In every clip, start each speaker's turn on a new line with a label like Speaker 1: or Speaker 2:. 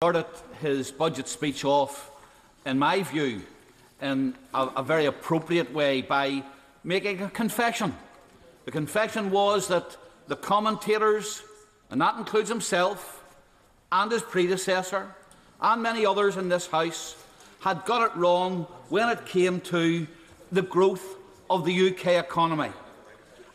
Speaker 1: started his budget speech off, in my view, in a very appropriate way by making a confession. The confession was that the commentators, and that includes himself and his predecessor and many others in this House, had got it wrong when it came to the growth of the UK economy.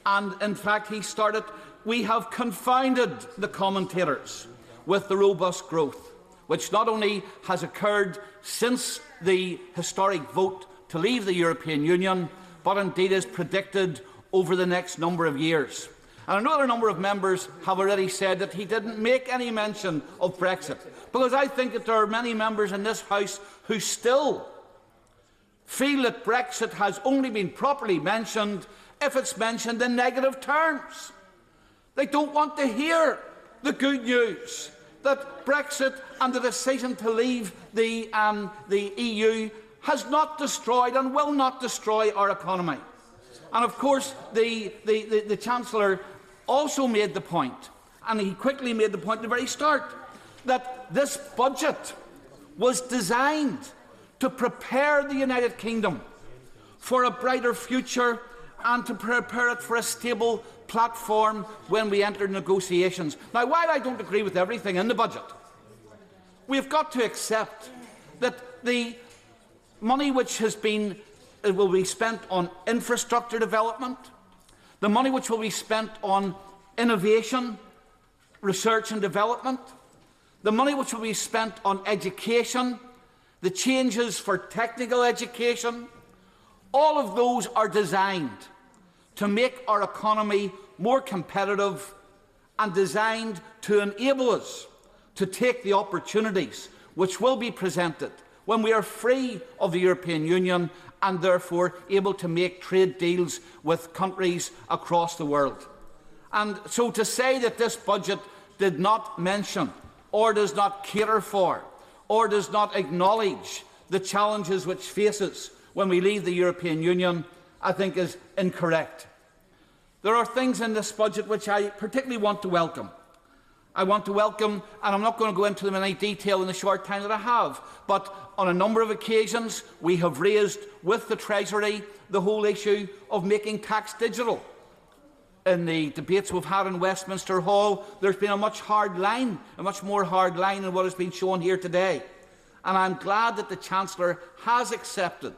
Speaker 1: And in fact, he started, we have confounded the commentators with the robust growth, which not only has occurred since the historic vote to leave the European Union, but indeed is predicted over the next number of years. And another number of members have already said that he didn't make any mention of Brexit, because I think that there are many members in this House who still feel that Brexit has only been properly mentioned if it's mentioned in negative terms. They don't want to hear the good news that Brexit and the decision to leave the EU has not destroyed and will not destroy our economy. And of course, the Chancellor also made the point, and he quickly made the point at the very start, that this budget was designed to prepare the United Kingdom for a brighter future and to prepare it for a stable platform when we enter negotiations. Now, while I don't agree with everything in the budget, we've got to accept that the money which will be spent on infrastructure development, the money which will be spent on innovation, research and development, the money which will be spent on education, the changes for technical education, all of those are designed to make our economy more competitive and designed to enable us to take the opportunities which will be presented when we are free of the European Union and therefore able to make trade deals with countries across the world. And so to say that this budget did not mention or does not cater for or does not acknowledge the challenges which face us when we leave the European Union, I think is incorrect. There are things in this budget which I particularly want to welcome. I want to welcome, and I'm not going to go into them in any detail in the short time that I have, but on a number of occasions we have raised with the Treasury the whole issue of making tax digital. In the debates we've had in Westminster Hall, there's been a much more hard line than what has been shown here today. And I'm glad that the Chancellor has accepted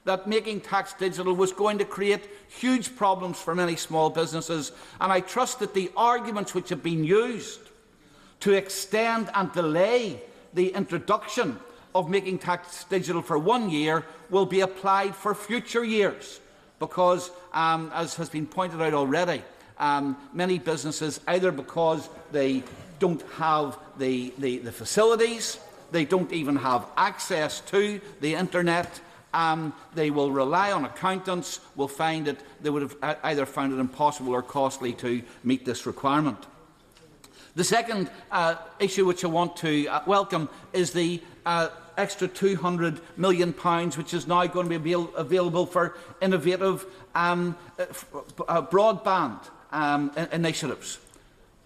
Speaker 1: that making tax digital was going to create huge problems for many small businesses, and I trust that the arguments which have been used to extend and delay the introduction of making tax digital for 1 year will be applied for future years, because, as has been pointed out already, many businesses, either because they don't have the facilities, they don't even have access to the internet, they will rely on accountants, will find that they would have either found it impossible or costly to meet this requirement. The second issue which I want to welcome is the extra £200 million which is now going to be available for innovative broadband initiatives,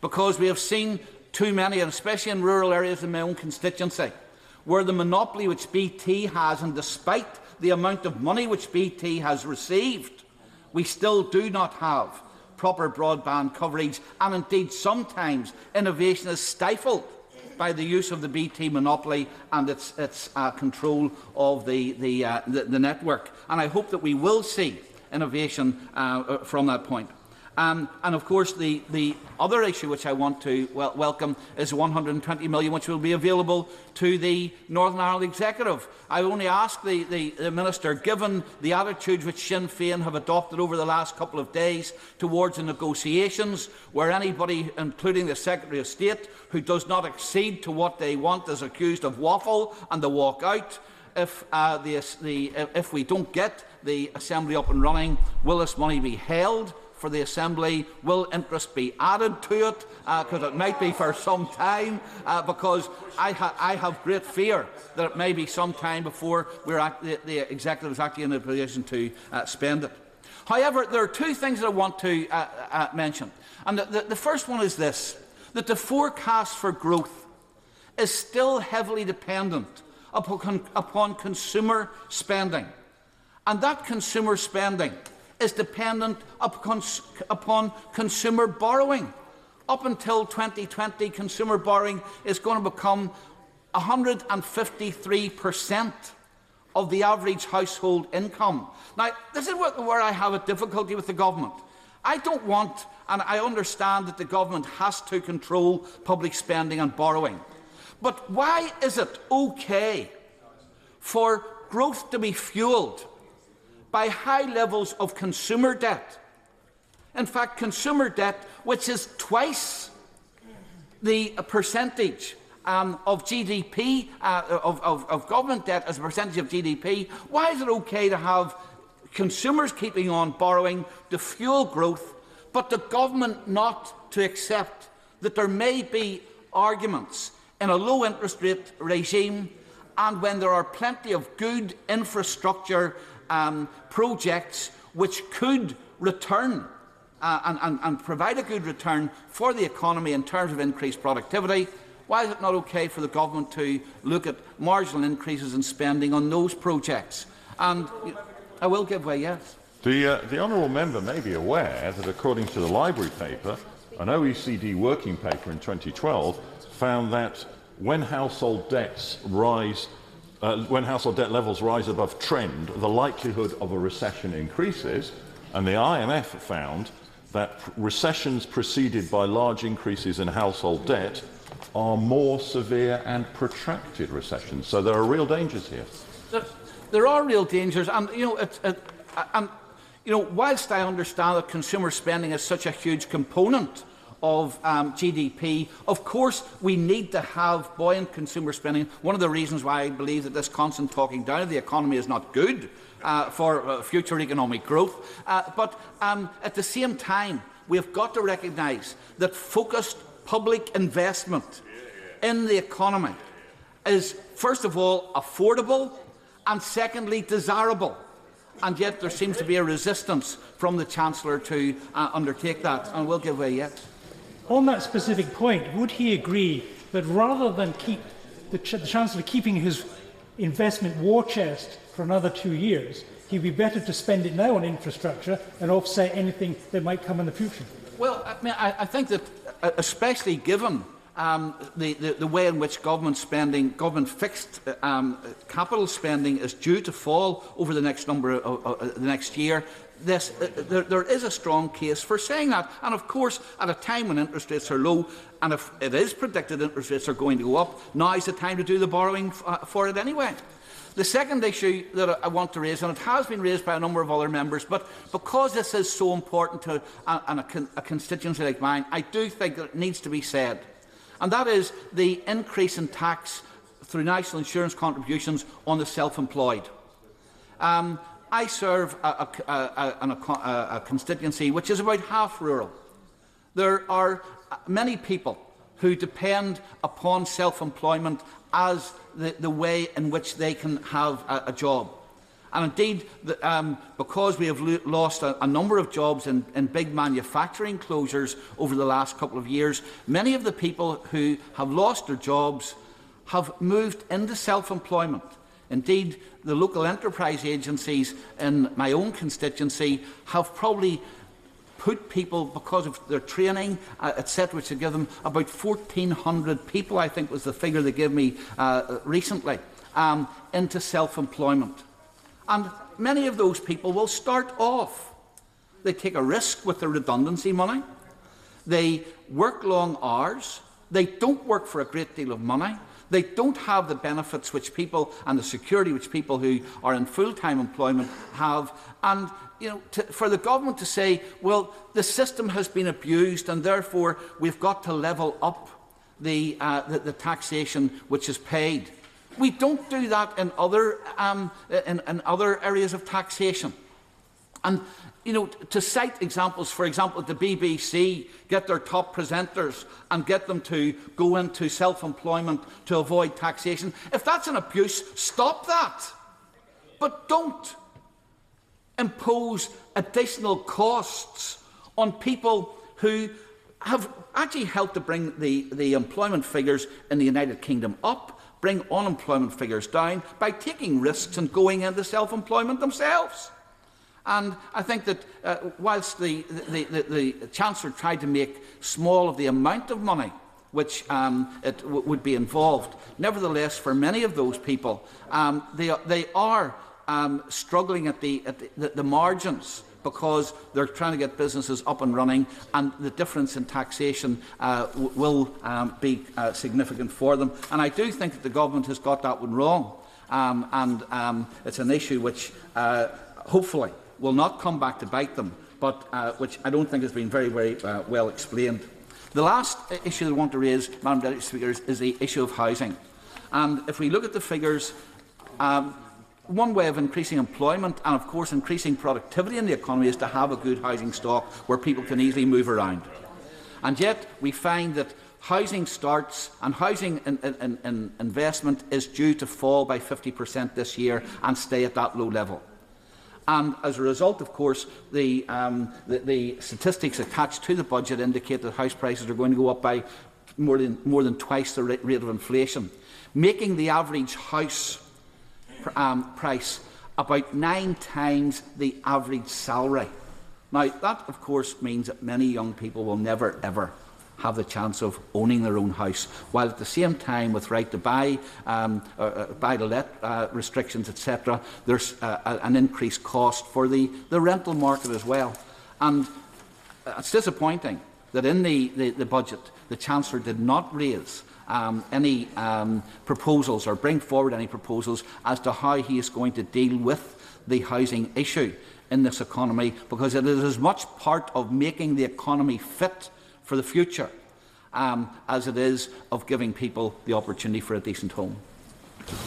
Speaker 1: because we have seen too many, and especially in rural areas in my own constituency, where the monopoly which BT has, and despite the amount of money which BT has received, we still do not have proper broadband coverage, and indeed sometimes innovation is stifled by the use of the BT monopoly and its control of the network. And I hope that we will see innovation from that point. And of course, the other issue which I want to welcome is £120 million, which will be available to the Northern Ireland Executive. I only ask the Minister, given the attitude which Sinn Féin have adopted over the last couple of days towards the negotiations, where anybody, including the Secretary of State, who does not accede to what they want is accused of waffle and the walk out. If we don't get the Assembly up and running, will this money be held for the Assembly? Will interest be added to it? Because it might be for some time, because I have great fear that it may be some time before the Executive is actually in a position to spend it. However, there are two things that I want to mention. And the first one is this, that the forecast for growth is still heavily dependent upon consumer spending. And that consumer spending is dependent upon consumer borrowing. Up until 2020, consumer borrowing is going to become 153% of the average household income. Now, this is where I have a difficulty with the government. I don't want, and I understand that the government has to control public spending and borrowing, but why is it okay for growth to be fuelled by high levels of consumer debt? In fact, consumer debt, which is twice the percentage of GDP, of government debt as a percentage of GDP, why is it okay to have consumers keeping on borrowing to fuel growth, but the government not to accept that there may be arguments in a low interest rate regime, and when there are plenty of good infrastructure projects which could return and provide a good return for the economy in terms of increased productivity, why is it not okay for the government to look at marginal increases in spending on those projects? And I will give way, yes.
Speaker 2: The honourable member may be aware that, according to the Library paper, an OECD working paper in 2012 found that when household debt levels rise above trend, the likelihood of a recession increases, and the IMF found that recessions preceded by large increases in household debt are more severe and protracted recessions. So there are real dangers here.
Speaker 1: There are real dangers, and whilst I understand that consumer spending is such a huge component of GDP, of course we need to have buoyant consumer spending. One of the reasons why I believe that this constant talking down of the economy is not good for future economic growth. But at the same time, we have got to recognise that focused public investment in the economy is, first of all, affordable, and secondly, desirable. And yet there seems to be a resistance from the Chancellor to undertake that, and we'll give way yet.
Speaker 3: On that specific point, would he agree that rather than keep the Chancellor keeping his investment war chest for another 2 years, he'd be better to spend it now on infrastructure and offset anything that might come in the future?
Speaker 1: Well, I think that, especially given the way in which government fixed capital spending is due to fall over the next the next year, there is a strong case for saying that. And of course, at a time when interest rates are low, and if it is predicted interest rates are going to go up, now is the time to do the borrowing for it anyway. The second issue that I want to raise, and it has been raised by a number of other members, but because this is so important to a constituency like mine, I do think that it needs to be said, and that is the increase in tax through national insurance contributions on the self-employed. I serve a constituency which is about half rural. There are many people who depend upon self-employment as the way in which they can have a job. And indeed, because we have lost a number of jobs in big manufacturing closures over the last couple of years, many of the people who have lost their jobs have moved into self-employment. Indeed, the local enterprise agencies in my own constituency have probably put people, because of their training, etc., which would give them about 1,400 people, I think was the figure they gave me recently, into self-employment. And many of those people will start off. They take a risk with their redundancy money. They work long hours. They don't work for a great deal of money. They don't have the benefits which people and the security which people who are in full-time employment have. And for the government to say, well, the system has been abused and therefore we've got to level up the taxation which is paid. We don't do that in other areas of taxation. And to cite examples, for example, the BBC get their top presenters and get them to go into self-employment to avoid taxation. If that's an abuse, stop that. But don't impose additional costs on people who have actually helped to bring the employment figures in the United Kingdom up, bring unemployment figures down by taking risks and going into self-employment themselves. And I think that whilst the Chancellor tried to make small of the amount of money which would be involved, nevertheless, for many of those people, they are struggling at the margins, because they're trying to get businesses up and running, and the difference in taxation will be significant for them. And I do think that the government has got that one wrong, and it's an issue which hopefully will not come back to bite them, but which I don't think has been very well explained. The last issue that I want to raise, Madam Deputy Speaker, is the issue of housing. And if we look at the figures, one way of increasing employment and, of course, increasing productivity in the economy is to have a good housing stock where people can easily move around. And yet we find that housing starts and housing investment is due to fall by 50% this year and stay at that low level. And as a result, of course, the statistics attached to the budget indicate that house prices are going to go up by more than twice the rate of inflation, making the average house price about 9 times the average salary. Now, that, of course, means that many young people will never, ever have the chance of owning their own house, while at the same time, with right to buy, buy-to-let restrictions, etc., there's an increased cost for the rental market as well. And it's disappointing that in the budget, the Chancellor did not raise any proposals or bring forward any proposals as to how he is going to deal with the housing issue in this economy, because it is as much part of making the economy fit for the future as it is of giving people the opportunity for a decent home.